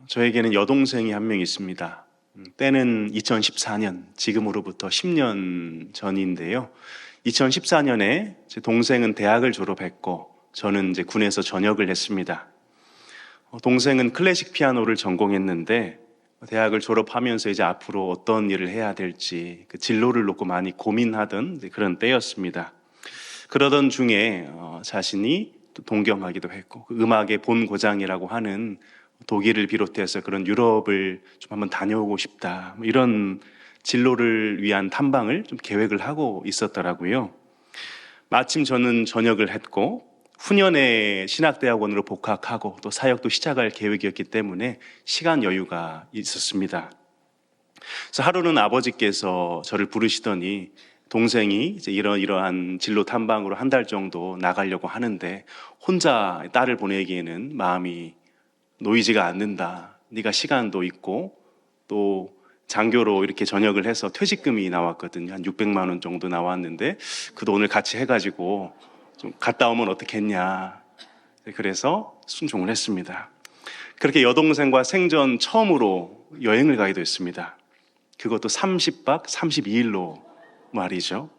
저에게는 여동생이 한 명 있습니다. 때는 2014년, 지금으로부터 10년 전인데요. 2014년에 제 동생은 대학을 졸업했고 저는 이제 군에서 전역을 했습니다. 동생은 클래식 피아노를 전공했는데 대학을 졸업하면서 이제 앞으로 어떤 일을 해야 될지 그 진로를 놓고 많이 고민하던 그런 때였습니다. 그러던 중에 자신이 또 동경하기도 했고 그 음악의 본고장이라고 하는 독일을 비롯해서 그런 유럽을 좀 한번 다녀오고 싶다, 이런 진로를 위한 탐방을 좀 계획을 하고 있었더라고요. 마침 저는 전역을 했고 후년에 신학대학원으로 복학하고 또 사역도 시작할 계획이었기 때문에 시간 여유가 있었습니다. 그래서 하루는 아버지께서 저를 부르시더니 동생이 이제 이러한 진로 탐방으로 한 달 정도 나가려고 하는데 혼자 딸을 보내기에는 마음이 놓이지가 않는다. 네가 시간도 있고 또 장교로 이렇게 전역을 해서 퇴직금이 나왔거든요. 한 600만 원 정도 나왔는데 그 돈을 같이 해가지고 좀 갔다 오면 어떻겠냐. 그래서 순종을 했습니다. 그렇게 여동생과 생전 처음으로 여행을 가게 됐습니다. 그것도 30박 32일로 말이죠.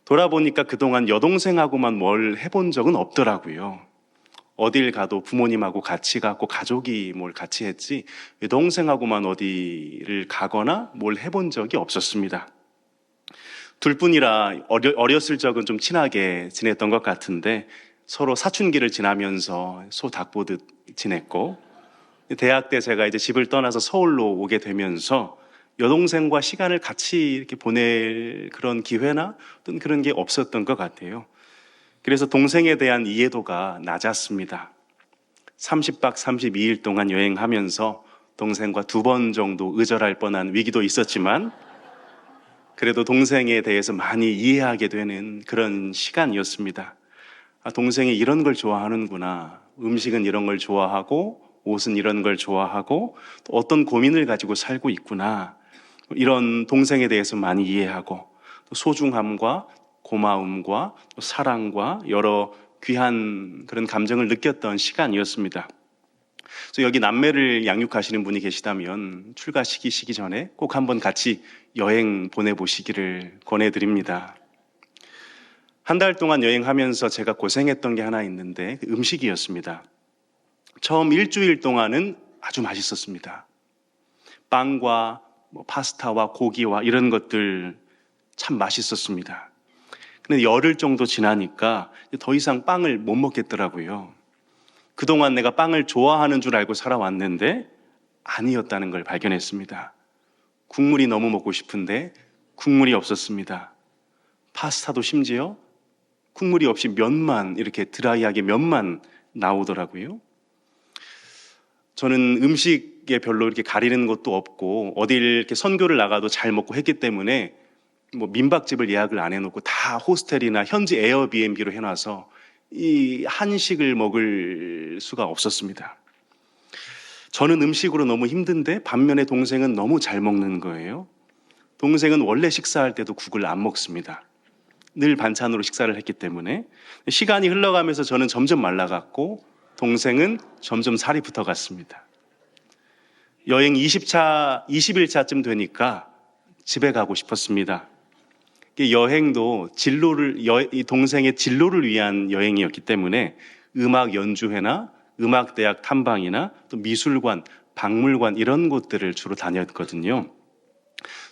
돌아보니까 그동안 여동생하고만 뭘 해본 적은 없더라고요. 어딜 가도 부모님하고 같이 가고 가족이 뭘 같이 했지 여동생하고만 어디를 가거나 뭘 해본 적이 없었습니다. 둘뿐이라 어렸을 적은 좀 친하게 지냈던 것 같은데 서로 사춘기를 지나면서 소 닭보듯 지냈고, 대학 때 제가 이제 집을 떠나서 서울로 오게 되면서 여동생과 시간을 같이 이렇게 보낼 그런 기회나 어떤 그런 게 없었던 것 같아요. 그래서 동생에 대한 이해도가 낮았습니다. 30박 32일 동안 여행하면서 동생과 2번 정도 의절할 뻔한 위기도 있었지만 그래도 동생에 대해서 많이 이해하게 되는 그런 시간이었습니다. 동생이 이런 걸 좋아하는구나. 음식은 이런 걸 좋아하고 옷은 이런 걸 좋아하고 또 어떤 고민을 가지고 살고 있구나. 이런 동생에 대해서 많이 이해하고 또 소중함과 고마움과 또 사랑과 여러 귀한 그런 감정을 느꼈던 시간이었습니다. 그래서 여기 남매를 양육하시는 분이 계시다면 출가 시키시기 전에 꼭 한번 같이 여행 보내보시기를 권해드립니다. 한 달 동안 여행하면서 제가 고생했던 게 하나 있는데 그 음식이었습니다. 처음 일주일 동안은 아주 맛있었습니다. 빵과 파스타와 고기와 이런 것들 참 맛있었습니다. 근데 열흘 정도 지나니까 더 이상 빵을 못 먹겠더라고요. 그동안 내가 빵을 좋아하는 줄 알고 살아왔는데 아니었다는 걸 발견했습니다. 국물이 너무 먹고 싶은데 국물이 없었습니다. 파스타도 심지어 국물이 없이 면만, 이렇게 드라이하게 면만 나오더라고요. 저는 음식에 별로 이렇게 가리는 것도 없고 어딜 이렇게 선교를 나가도 잘 먹고 했기 때문에 민박집을 예약을 안 해놓고 다 호스텔이나 현지 에어비앤비로 해놔서 이 한식을 먹을 수가 없었습니다. 저는 음식으로 너무 힘든데 반면에 동생은 너무 잘 먹는 거예요. 동생은 원래 식사할 때도 국을 안 먹습니다. 늘 반찬으로 식사를 했기 때문에 시간이 흘러가면서 저는 점점 말라갔고 동생은 점점 살이 붙어갔습니다. 여행 20일차쯤 되니까 집에 가고 싶었습니다. 여행도 이 동생의 진로를 위한 여행이었기 때문에 음악 연주회나 음악대학 탐방이나 또 미술관, 박물관 이런 곳들을 주로 다녔거든요.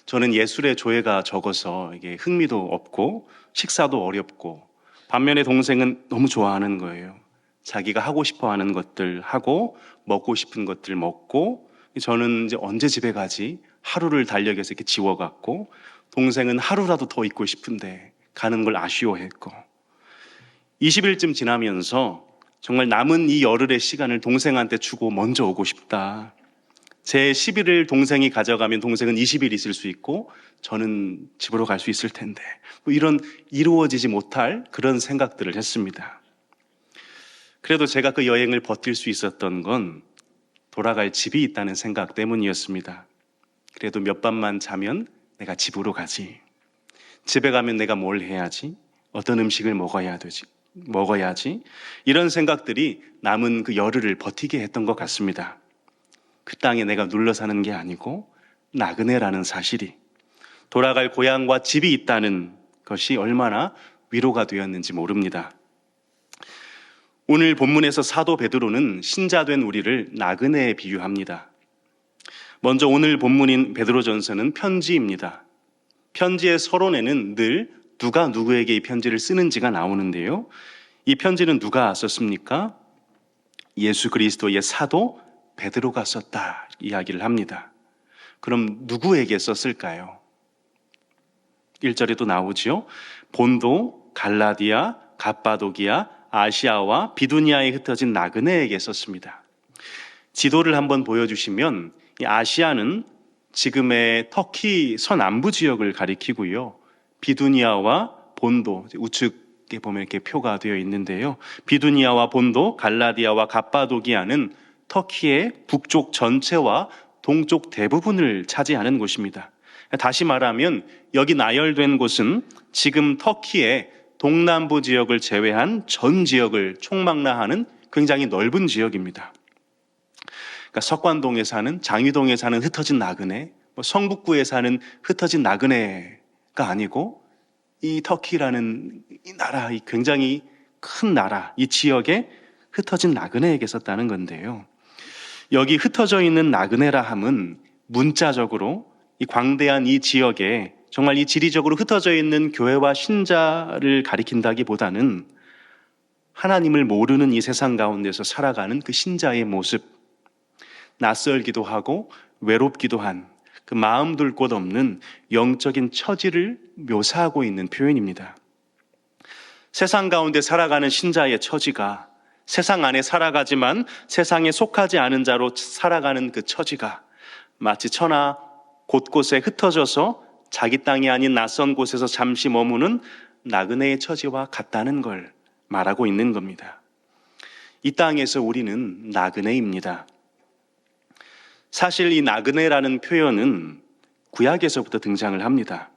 저는 예술의 조예가 적어서 이게 흥미도 없고 식사도 어렵고, 반면에 동생은 너무 좋아하는 거예요. 자기가 하고 싶어 하는 것들 하고 먹고 싶은 것들 먹고, 저는 이제 언제 집에 가지? 하루를 달력에서 이렇게 지워갔고, 동생은 하루라도 더 있고 싶은데 가는 걸 아쉬워했고, 20일쯤 지나면서 정말 남은 이 열흘의 시간을 동생한테 주고 먼저 오고 싶다. 제 10일을 동생이 가져가면 동생은 20일 있을 수 있고 저는 집으로 갈 수 있을 텐데, 이런 이루어지지 못할 그런 생각들을 했습니다. 그래도 제가 그 여행을 버틸 수 있었던 건 돌아갈 집이 있다는 생각 때문이었습니다. 그래도 몇 밤만 자면 내가 집으로 가지. 집에 가면 내가 뭘 해야지? 어떤 음식을 먹어야지? 이런 생각들이 남은 그 열흘을 버티게 했던 것 같습니다. 그 땅에 내가 눌러 사는 게 아니고 나그네라는 사실이, 돌아갈 고향과 집이 있다는 것이 얼마나 위로가 되었는지 모릅니다. 오늘 본문에서 사도 베드로는 신자된 우리를 나그네에 비유합니다. 먼저 오늘 본문인 베드로전서는 편지입니다. 편지의 서론에는 늘 누가 누구에게 이 편지를 쓰는지가 나오는데요. 이 편지는 누가 썼습니까? 예수 그리스도의 사도 베드로가 썼다 이야기를 합니다. 그럼 누구에게 썼을까요? 1절에도 나오죠. 본도, 갈라디아, 갑바도기아, 아시아와 비두니아에 흩어진 나그네에게 썼습니다. 지도를 한번 보여주시면 이 아시아는 지금의 터키 서남부 지역을 가리키고요. 비두니아와 본도, 우측에 보면 이렇게 표가 되어 있는데요. 비두니아와 본도, 갈라디아와 갑바도기아는 터키의 북쪽 전체와 동쪽 대부분을 차지하는 곳입니다. 다시 말하면 여기 나열된 곳은 지금 터키의 동남부 지역을 제외한 전 지역을 총망라하는 굉장히 넓은 지역입니다. 그러니까 석관동에 사는, 장위동에 사는 흩어진 나그네, 성북구에 사는 흩어진 나그네가 아니고 이 터키라는 이 나라, 이 굉장히 큰 나라, 이 지역에 흩어진 나그네에게 썼다는 건데요. 여기 흩어져 있는 나그네라 함은 문자적으로 이 광대한 이 지역에 정말 이 지리적으로 흩어져 있는 교회와 신자를 가리킨다기보다는 하나님을 모르는 이 세상 가운데서 살아가는 그 신자의 모습, 낯설기도 하고 외롭기도 한 그 마음 둘 곳 없는 영적인 처지를 묘사하고 있는 표현입니다. 세상 가운데 살아가는 신자의 처지가, 세상 안에 살아가지만 세상에 속하지 않은 자로 살아가는 그 처지가 마치 천하 곳곳에 흩어져서 자기 땅이 아닌 낯선 곳에서 잠시 머무는 나그네의 처지와 같다는 걸 말하고 있는 겁니다. 이 땅에서 우리는 나그네입니다. 사실 이 나그네라는 표현은 구약에서부터 등장을 합니다.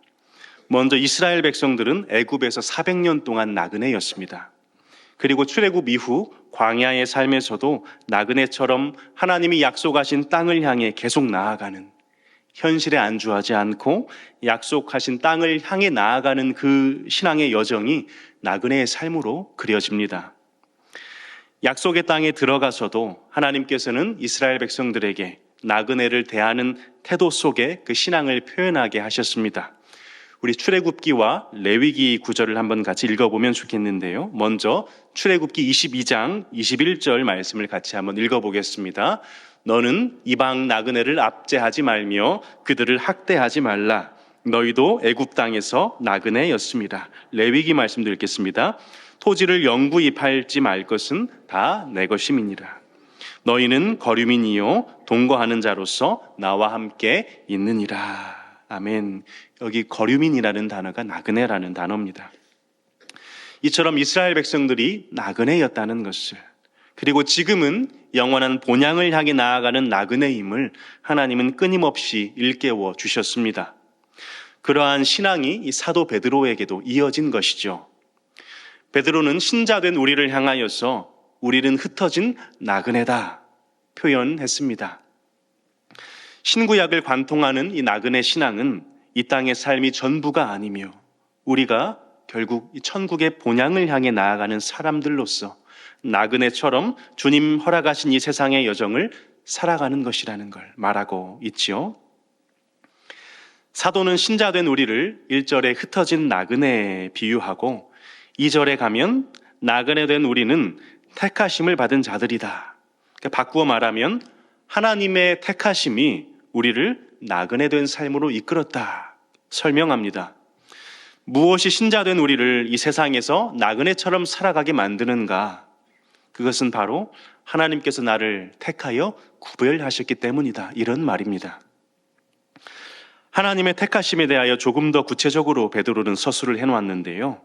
먼저 이스라엘 백성들은 애굽에서 400년 동안 나그네였습니다. 그리고 출애굽 이후 광야의 삶에서도 나그네처럼 하나님이 약속하신 땅을 향해 계속 나아가는, 현실에 안주하지 않고 약속하신 땅을 향해 나아가는 그 신앙의 여정이 나그네의 삶으로 그려집니다. 약속의 땅에 들어가서도 하나님께서는 이스라엘 백성들에게 나그네를 대하는 태도 속에 그 신앙을 표현하게 하셨습니다. 우리 출애굽기와 레위기 구절을 한번 같이 읽어보면 좋겠는데요. 먼저 출애굽기 22장 21절 말씀을 같이 한번 읽어보겠습니다. 너는 이방 나그네를 압제하지 말며 그들을 학대하지 말라. 너희도 애굽 땅에서 나그네였습니다. 레위기 말씀도 읽겠습니다. 토지를 영구히 팔지 말 것은 다 내 것임이니라. 너희는 거류민이요 동거하는 자로서 나와 함께 있느니라. 아멘. 여기 거류민이라는 단어가 나그네라는 단어입니다. 이처럼 이스라엘 백성들이 나그네였다는 것을, 그리고 지금은 영원한 본향을 향해 나아가는 나그네임을 하나님은 끊임없이 일깨워 주셨습니다. 그러한 신앙이 이 사도 베드로에게도 이어진 것이죠. 베드로는 신자된 우리를 향하여서 우리는 흩어진 나그네다 표현했습니다. 신구약을 관통하는 이 나그네 신앙은 이 땅의 삶이 전부가 아니며 우리가 결국 이 천국의 본향을 향해 나아가는 사람들로서 나그네처럼 주님 허락하신 이 세상의 여정을 살아가는 것이라는 걸 말하고 있지요. 사도는 신자된 우리를 1절에 흩어진 나그네에 비유하고 2절에 가면 나그네 된 우리는 택하심을 받은 자들이다. 그러니까 바꾸어 말하면 하나님의 택하심이 우리를 나그네 된 삶으로 이끌었다 설명합니다. 무엇이 신자된 우리를 이 세상에서 나그네처럼 살아가게 만드는가? 그것은 바로 하나님께서 나를 택하여 구별하셨기 때문이다. 이런 말입니다. 하나님의 택하심에 대하여 조금 더 구체적으로 베드로는 서술을 해놓았는데요.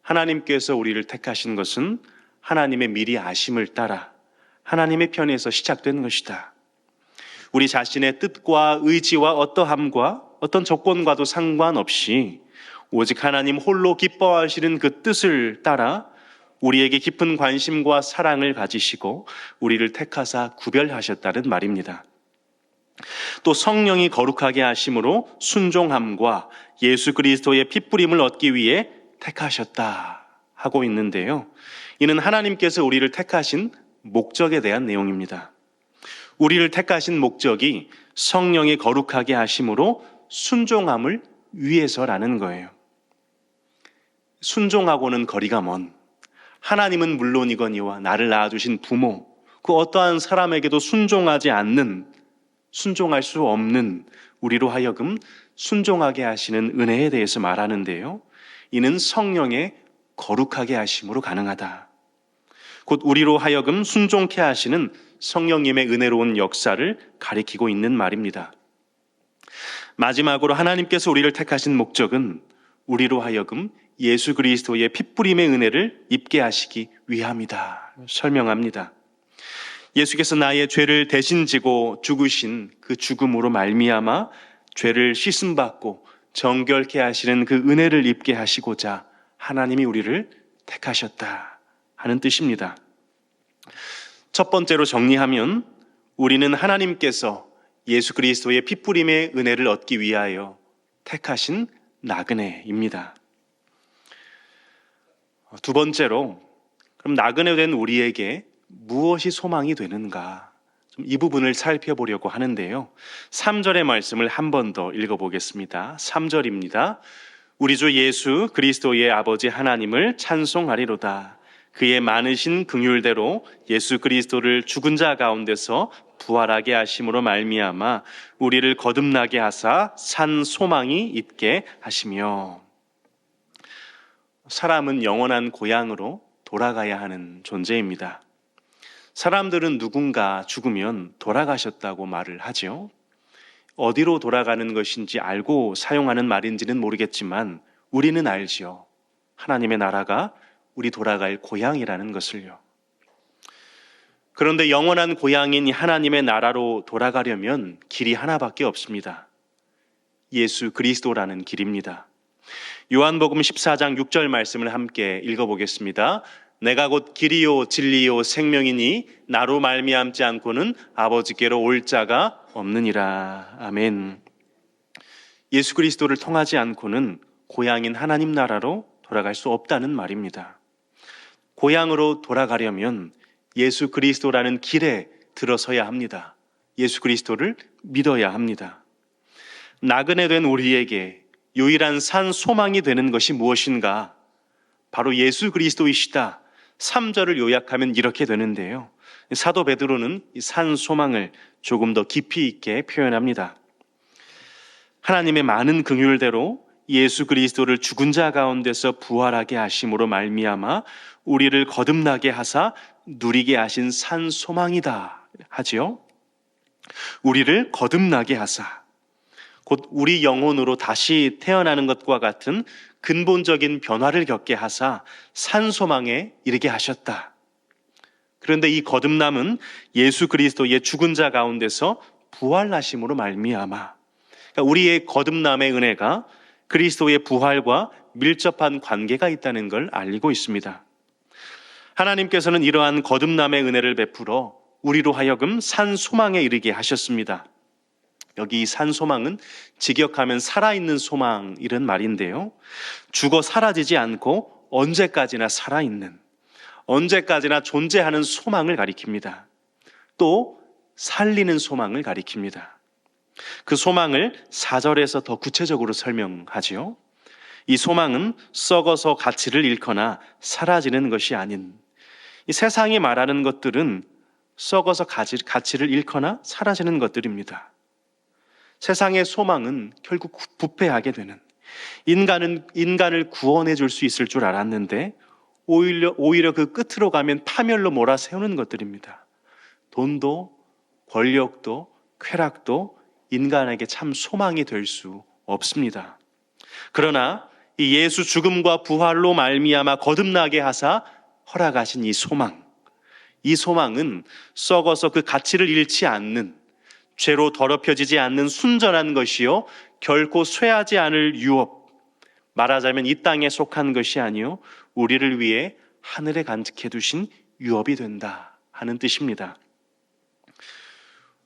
하나님께서 우리를 택하신 것은 하나님의 미리 아심을 따라 하나님의 편에서 시작된 것이다. 우리 자신의 뜻과 의지와 어떠함과 어떤 조건과도 상관없이 오직 하나님 홀로 기뻐하시는 그 뜻을 따라 우리에게 깊은 관심과 사랑을 가지시고 우리를 택하사 구별하셨다는 말입니다. 또 성령이 거룩하게 하심으로 순종함과 예수 그리스도의 핏부림을 얻기 위해 택하셨다 하고 있는데요. 이는 하나님께서 우리를 택하신 목적에 대한 내용입니다. 우리를 택하신 목적이 성령이 거룩하게 하심으로 순종함을 위해서라는 거예요. 순종하고는 거리가 먼 하나님은 물론이거니와 나를 낳아주신 부모, 그 어떠한 사람에게도 순종하지 않는, 순종할 수 없는 우리로 하여금 순종하게 하시는 은혜에 대해서 말하는데요. 이는 성령의 거룩하게 하심으로 가능하다. 곧 우리로 하여금 순종케 하시는 성령님의 은혜로운 역사를 가리키고 있는 말입니다. 마지막으로 하나님께서 우리를 택하신 목적은 우리로 하여금 예수 그리스도의 핏부림의 은혜를 입게 하시기 위함이다 설명합니다. 예수께서 나의 죄를 대신 지고 죽으신 그 죽음으로 말미암아 죄를 씻음받고 정결케 하시는 그 은혜를 입게 하시고자 하나님이 우리를 택하셨다 하는 뜻입니다. 첫 번째로 정리하면 우리는 하나님께서 예수 그리스도의 핏부림의 은혜를 얻기 위하여 택하신 나그네입니다. 두 번째로, 그럼 나그네 된 우리에게 무엇이 소망이 되는가? 이 부분을 살펴보려고 하는데요. 3절의 말씀을 한 번 더 읽어보겠습니다. 3절입니다. 우리 주 예수 그리스도의 아버지 하나님을 찬송하리로다. 그의 많으신 긍휼대로 예수 그리스도를 죽은 자 가운데서 부활하게 하심으로 말미암아 우리를 거듭나게 하사 산 소망이 있게 하시며. 사람은 영원한 고향으로 돌아가야 하는 존재입니다. 사람들은 누군가 죽으면 돌아가셨다고 말을 하죠. 어디로 돌아가는 것인지 알고 사용하는 말인지는 모르겠지만 우리는 알지요. 하나님의 나라가 우리 돌아갈 고향이라는 것을요. 그런데 영원한 고향인 하나님의 나라로 돌아가려면 길이 하나밖에 없습니다. 예수 그리스도라는 길입니다. 요한복음 14장 6절 말씀을 함께 읽어보겠습니다. 내가 곧 길이요 진리요 생명이니 나로 말미암지 않고는 아버지께로 올 자가 없느니라. 아멘. 예수 그리스도를 통하지 않고는 고향인 하나님 나라로 돌아갈 수 없다는 말입니다. 고향으로 돌아가려면 예수 그리스도라는 길에 들어서야 합니다. 예수 그리스도를 믿어야 합니다. 나그네 된 우리에게 유일한 산 소망이 되는 것이 무엇인가? 바로 예수 그리스도이시다. 3절을 요약하면 이렇게 되는데요. 사도 베드로는 이 산 소망을 조금 더 깊이 있게 표현합니다. 하나님의 많은 긍휼대로 예수 그리스도를 죽은 자 가운데서 부활하게 하심으로 말미암아 우리를 거듭나게 하사 누리게 하신 산 소망이다 하지요. 우리를 거듭나게 하사, 곧 우리 영혼으로 다시 태어나는 것과 같은 근본적인 변화를 겪게 하사 산 소망에 이르게 하셨다. 그런데 이 거듭남은 예수 그리스도의 죽은 자 가운데서 부활하심으로 말미암아, 그러니까 우리의 거듭남의 은혜가 그리스도의 부활과 밀접한 관계가 있다는 걸 알리고 있습니다. 하나님께서는 이러한 거듭남의 은혜를 베풀어 우리로 하여금 산 소망에 이르게 하셨습니다. 여기 이 산 소망은 직역하면 살아있는 소망 이런 말인데요. 죽어 사라지지 않고 언제까지나 살아있는, 언제까지나 존재하는 소망을 가리킵니다. 또 살리는 소망을 가리킵니다. 그 소망을 4절에서 더 구체적으로 설명하지요. 이 소망은 썩어서 가치를 잃거나 사라지는 것이 아닌, 이 세상이 말하는 것들은 썩어서 가치를 잃거나 사라지는 것들입니다. 세상의 소망은 결국 부패하게 되는, 인간을 구원해 줄 수 있을 줄 알았는데 오히려 그 끝으로 가면 파멸로 몰아세우는 것들입니다. 돈도 권력도 쾌락도 인간에게 참 소망이 될 수 없습니다. 그러나 이 예수 죽음과 부활로 말미암아 거듭나게 하사 허락하신 이 소망은 썩어서 그 가치를 잃지 않는, 죄로 더럽혀지지 않는 순전한 것이요 결코 쇠하지 않을 유업, 말하자면 이 땅에 속한 것이 아니요 우리를 위해 하늘에 간직해 두신 유업이 된다 하는 뜻입니다.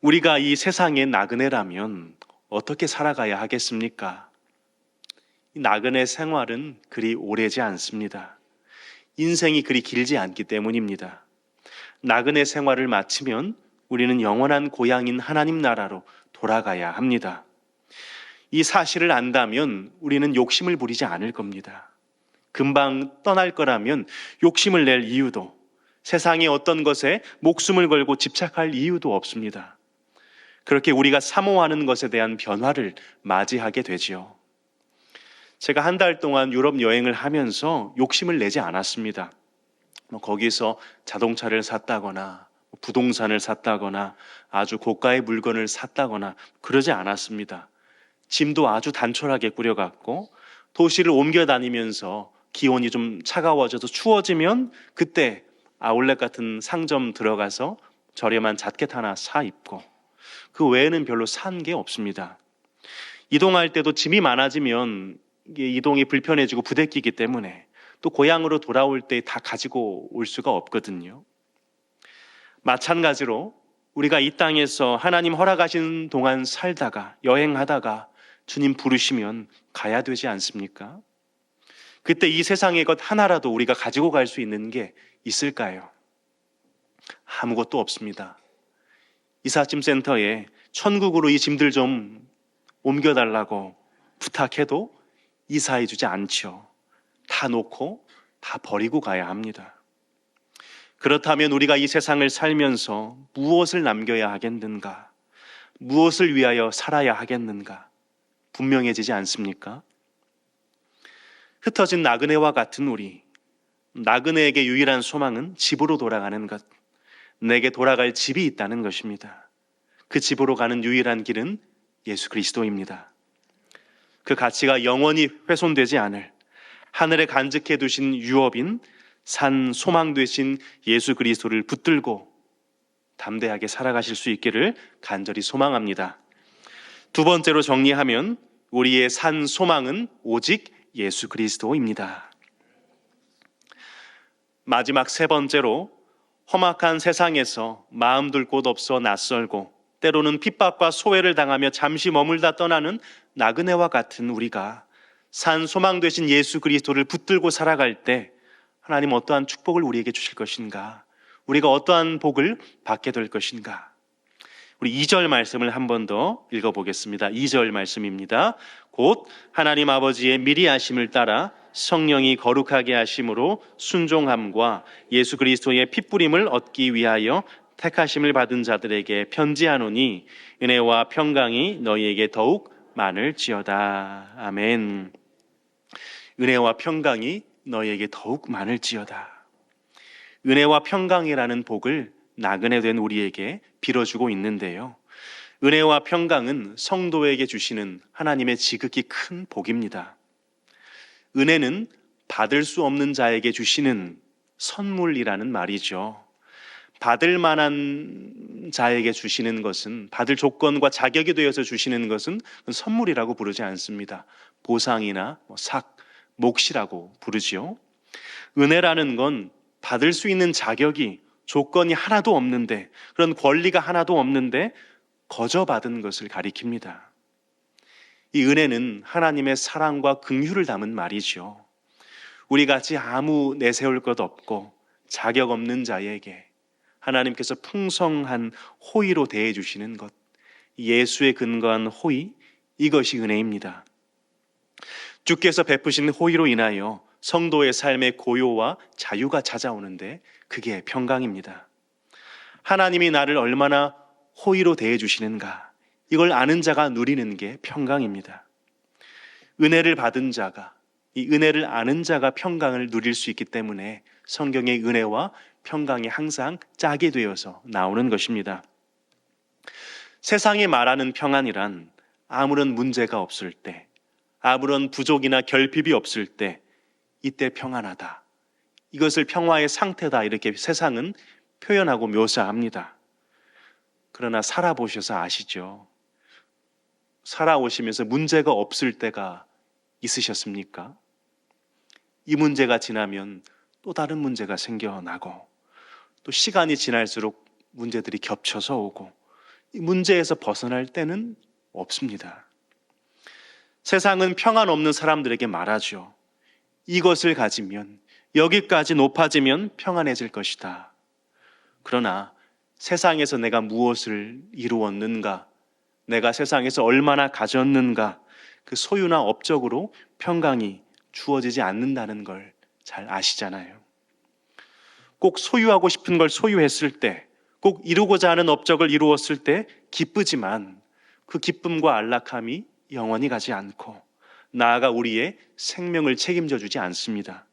우리가 이 세상의 나그네라면 어떻게 살아가야 하겠습니까? 이 나그네 생활은 그리 오래지 않습니다. 인생이 그리 길지 않기 때문입니다. 나그네 생활을 마치면 우리는 영원한 고향인 하나님 나라로 돌아가야 합니다. 이 사실을 안다면 우리는 욕심을 부리지 않을 겁니다. 금방 떠날 거라면 욕심을 낼 이유도, 세상의 어떤 것에 목숨을 걸고 집착할 이유도 없습니다. 그렇게 우리가 사모하는 것에 대한 변화를 맞이하게 되지요. 제가 한 달 동안 유럽 여행을 하면서 욕심을 내지 않았습니다. 거기서 자동차를 샀다거나 부동산을 샀다거나 아주 고가의 물건을 샀다거나 그러지 않았습니다. 짐도 아주 단촐하게 꾸려갔고 도시를 옮겨 다니면서 기온이 좀 차가워져서 추워지면 그때 아울렛 같은 상점 들어가서 저렴한 자켓 하나 사 입고 그 외에는 별로 산 게 없습니다. 이동할 때도 짐이 많아지면 이게 이동이 불편해지고 부대끼기 때문에 또 고향으로 돌아올 때 다 가지고 올 수가 없거든요. 마찬가지로 우리가 이 땅에서 하나님 허락하신 동안 살다가 여행하다가 주님 부르시면 가야 되지 않습니까? 그때 이 세상의 것 하나라도 우리가 가지고 갈 수 있는 게 있을까요? 아무것도 없습니다. 이삿짐 센터에 천국으로 이 짐들 좀 옮겨달라고 부탁해도 이사해 주지 않죠. 다 놓고 다 버리고 가야 합니다. 그렇다면 우리가 이 세상을 살면서 무엇을 남겨야 하겠는가? 무엇을 위하여 살아야 하겠는가? 분명해지지 않습니까? 흩어진 나그네와 같은 우리, 나그네에게 유일한 소망은 집으로 돌아가는 것, 내게 돌아갈 집이 있다는 것입니다. 그 집으로 가는 유일한 길은 예수 그리스도입니다. 그 가치가 영원히 훼손되지 않을 하늘에 간직해 두신 유업인 산 소망 되신 예수 그리스도를 붙들고 담대하게 살아가실 수 있기를 간절히 소망합니다. 두 번째로 정리하면 우리의 산 소망은 오직 예수 그리스도입니다. 마지막 세 번째로 험악한 세상에서 마음 둘 곳 없어 낯설고 때로는 핍박과 소외를 당하며 잠시 머물다 떠나는 나그네와 같은 우리가 산 소망 되신 예수 그리스도를 붙들고 살아갈 때 하나님 어떠한 축복을 우리에게 주실 것인가? 우리가 어떠한 복을 받게 될 것인가? 우리 2절 말씀을 한 번 더 읽어보겠습니다. 2절 말씀입니다. 곧 하나님 아버지의 미리 하심을 따라 성령이 거룩하게 하심으로 순종함과 예수 그리스도의 핏부림을 얻기 위하여 택하심을 받은 자들에게 편지하노니 은혜와 평강이 너희에게 더욱 많을지어다. 아멘. 은혜와 평강이 너희에게 더욱 많을지어다. 은혜와 평강이라는 복을 나그네 된 우리에게 빌어주고 있는데요. 은혜와 평강은 성도에게 주시는 하나님의 지극히 큰 복입니다. 은혜는 받을 수 없는 자에게 주시는 선물이라는 말이죠. 받을 만한 자에게 주시는 것은, 받을 조건과 자격이 되어서 주시는 것은 선물이라고 부르지 않습니다. 보상이나 삭, 몫이라고 부르지요. 은혜라는 건 받을 수 있는 자격이, 조건이 하나도 없는데, 그런 권리가 하나도 없는데 거저 받은 것을 가리킵니다. 이 은혜는 하나님의 사랑과 긍휼을 담은 말이죠. 우리같이 아무 내세울 것 없고 자격 없는 자에게 하나님께서 풍성한 호의로 대해 주시는 것, 예수에 근거한 호의, 이것이 은혜입니다. 주께서 베푸신 호의로 인하여 성도의 삶의 고요와 자유가 찾아오는데 그게 평강입니다. 하나님이 나를 얼마나 호의로 대해 주시는가, 이걸 아는 자가 누리는 게 평강입니다. 은혜를 받은 자가, 이 은혜를 아는 자가 평강을 누릴 수 있기 때문에 성경의 은혜와 평강이 항상 짝이 되어서 나오는 것입니다. 세상이 말하는 평안이란 아무런 문제가 없을 때, 아무런 부족이나 결핍이 없을 때, 이때 평안하다, 이것을 평화의 상태다, 이렇게 세상은 표현하고 묘사합니다. 그러나 살아보셔서 아시죠? 살아오시면서 문제가 없을 때가 있으셨습니까? 이 문제가 지나면 또 다른 문제가 생겨나고, 또 시간이 지날수록 문제들이 겹쳐서 오고, 이 문제에서 벗어날 때는 없습니다. 세상은 평안 없는 사람들에게 말하죠. 이것을 가지면, 여기까지 높아지면 평안해질 것이다. 그러나 세상에서 내가 무엇을 이루었는가, 내가 세상에서 얼마나 가졌는가, 그 소유나 업적으로 평강이 주어지지 않는다는 걸 잘 아시잖아요. 꼭 소유하고 싶은 걸 소유했을 때, 꼭 이루고자 하는 업적을 이루었을 때 기쁘지만 그 기쁨과 안락함이 영원히 가지 않고 나아가 우리의 생명을 책임져 주지 않습니다.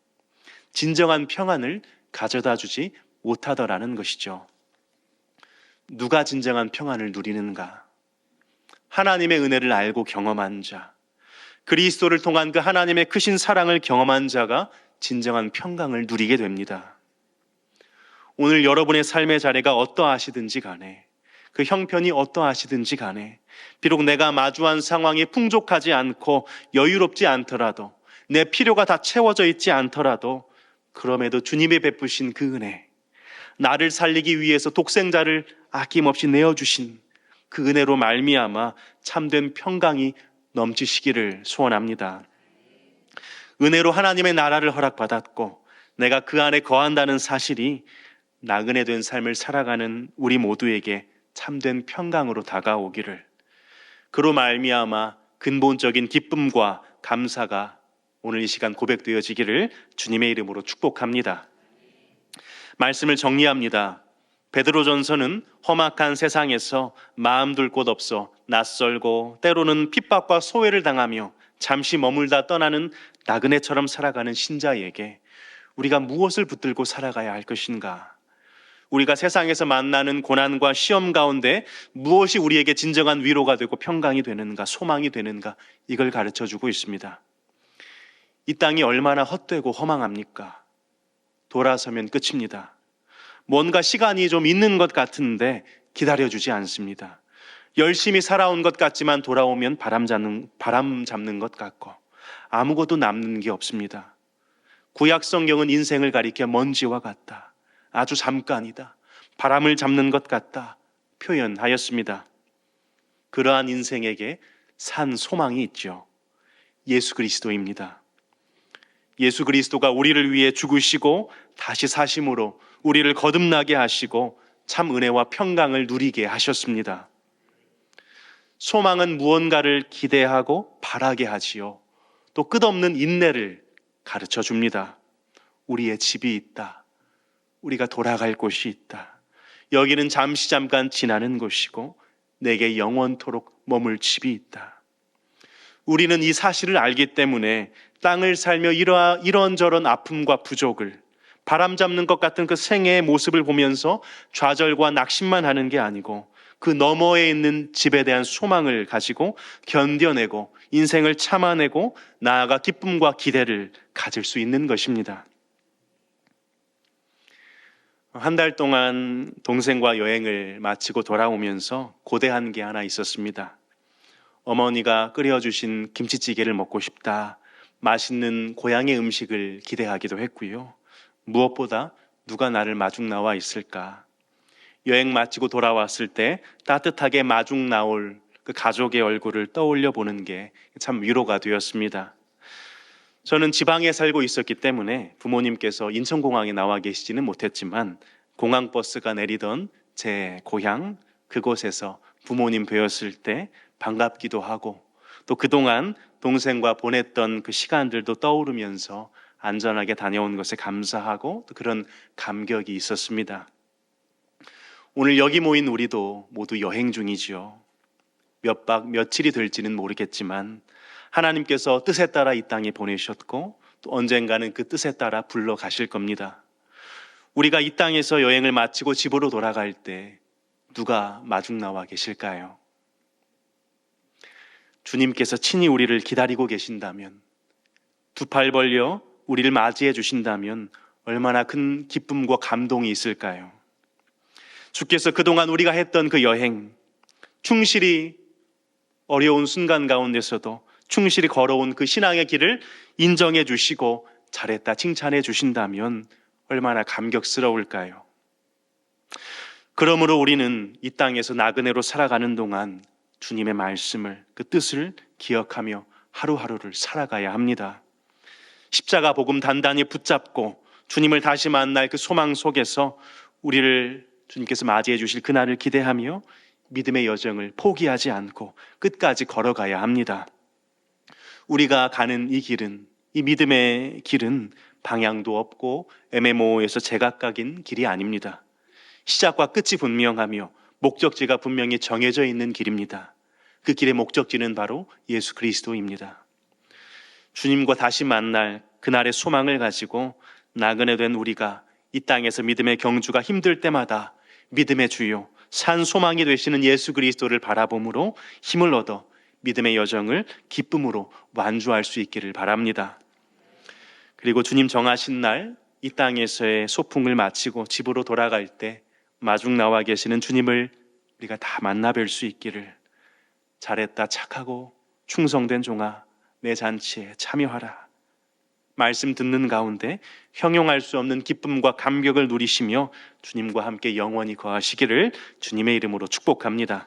진정한 평안을 가져다 주지 못하더라는 것이죠. 누가 진정한 평안을 누리는가? 하나님의 은혜를 알고 경험한 자, 그리스도를 통한 그 하나님의 크신 사랑을 경험한 자가 진정한 평강을 누리게 됩니다. 오늘 여러분의 삶의 자리가 어떠하시든지 간에, 그 형편이 어떠하시든지 간에, 비록 내가 마주한 상황이 풍족하지 않고 여유롭지 않더라도, 내 필요가 다 채워져 있지 않더라도, 그럼에도 주님이 베푸신 그 은혜, 나를 살리기 위해서 독생자를 아낌없이 내어주신 그 은혜로 말미암아 참된 평강이 넘치시기를 소원합니다. 은혜로 하나님의 나라를 허락받았고 내가 그 안에 거한다는 사실이 나그네 된 삶을 살아가는 우리 모두에게 참된 평강으로 다가오기를, 그로 말미암아 근본적인 기쁨과 감사가 오늘 이 시간 고백되어지기를 주님의 이름으로 축복합니다. 말씀을 정리합니다. 베드로전서는 험악한 세상에서 마음 둘 곳 없어 낯설고 때로는 핍박과 소외를 당하며 잠시 머물다 떠나는 나그네처럼 살아가는 신자에게 우리가 무엇을 붙들고 살아가야 할 것인가? 우리가 세상에서 만나는 고난과 시험 가운데 무엇이 우리에게 진정한 위로가 되고 평강이 되는가, 소망이 되는가, 이걸 가르쳐주고 있습니다. 이 땅이 얼마나 헛되고 허망합니까? 돌아서면 끝입니다. 뭔가 시간이 좀 있는 것 같은데 기다려주지 않습니다. 열심히 살아온 것 같지만 돌아오면 바람 잡는 것 같고 아무것도 남는 게 없습니다. 구약 성경은 인생을 가리켜 먼지와 같다, 아주 잠깐이다, 바람을 잡는 것 같다 표현하였습니다. 그러한 인생에게 산 소망이 있죠. 예수 그리스도입니다. 예수 그리스도가 우리를 위해 죽으시고 다시 사심으로 우리를 거듭나게 하시고 참 은혜와 평강을 누리게 하셨습니다. 소망은 무언가를 기대하고 바라게 하지요. 또 끝없는 인내를 가르쳐 줍니다. 우리의 집이 있다. 우리가 돌아갈 곳이 있다. 여기는 잠시 잠깐 지나는 곳이고 내게 영원토록 머물 집이 있다. 우리는 이 사실을 알기 때문에 땅을 살며 이런저런 아픔과 부족을, 바람 잡는 것 같은 그 생애의 모습을 보면서 좌절과 낙심만 하는 게 아니고 그 너머에 있는 집에 대한 소망을 가지고 견뎌내고 인생을 참아내고 나아가 기쁨과 기대를 가질 수 있는 것입니다. 한 달 동안 동생과 여행을 마치고 돌아오면서 고대한 게 하나 있었습니다. 어머니가 끓여주신 김치찌개를 먹고 싶다, 맛있는 고향의 음식을 기대하기도 했고요. 무엇보다 누가 나를 마중 나와 있을까? 여행 마치고 돌아왔을 때 따뜻하게 마중 나올 그 가족의 얼굴을 떠올려 보는 게 참 위로가 되었습니다. 저는 지방에 살고 있었기 때문에 부모님께서 인천공항에 나와 계시지는 못했지만 공항버스가 내리던 제 고향 그곳에서 부모님 뵈었을 때 반갑기도 하고 또 그동안 동생과 보냈던 그 시간들도 떠오르면서 안전하게 다녀온 것에 감사하고 또 그런 감격이 있었습니다. 오늘 여기 모인 우리도 모두 여행 중이지요. 몇 박 며칠이 될지는 모르겠지만 하나님께서 뜻에 따라 이 땅에 보내셨고 또 언젠가는 그 뜻에 따라 불러 가실 겁니다. 우리가 이 땅에서 여행을 마치고 집으로 돌아갈 때 누가 마중 나와 계실까요? 주님께서 친히 우리를 기다리고 계신다면, 두 팔 벌려 우리를 맞이해 주신다면 얼마나 큰 기쁨과 감동이 있을까요? 주께서 그동안 우리가 했던 그 여행, 충실히 어려운 순간 가운데서도 충실히 걸어온 그 신앙의 길을 인정해 주시고 잘했다 칭찬해 주신다면 얼마나 감격스러울까요? 그러므로 우리는 이 땅에서 나그네로 살아가는 동안 주님의 말씀을, 그 뜻을 기억하며 하루하루를 살아가야 합니다. 십자가 복음 단단히 붙잡고 주님을 다시 만날 그 소망 속에서 우리를 주님께서 맞이해 주실 그날을 기대하며 믿음의 여정을 포기하지 않고 끝까지 걸어가야 합니다. 우리가 가는 이 길은, 이 믿음의 길은 방향도 없고 애매모호해서 제각각인 길이 아닙니다. 시작과 끝이 분명하며 목적지가 분명히 정해져 있는 길입니다. 그 길의 목적지는 바로 예수 그리스도입니다. 주님과 다시 만날 그날의 소망을 가지고 나그네 된 우리가 이 땅에서 믿음의 경주가 힘들 때마다 믿음의 주요, 산 소망이 되시는 예수 그리스도를 바라봄으로 힘을 얻어 믿음의 여정을 기쁨으로 완주할 수 있기를 바랍니다. 그리고 주님 정하신 날 이 땅에서의 소풍을 마치고 집으로 돌아갈 때 마중 나와 계시는 주님을 우리가 다 만나 뵐 수 있기를, 잘했다 착하고 충성된 종아 내 잔치에 참여하라, 말씀 듣는 가운데 형용할 수 없는 기쁨과 감격을 누리시며 주님과 함께 영원히 거하시기를 주님의 이름으로 축복합니다.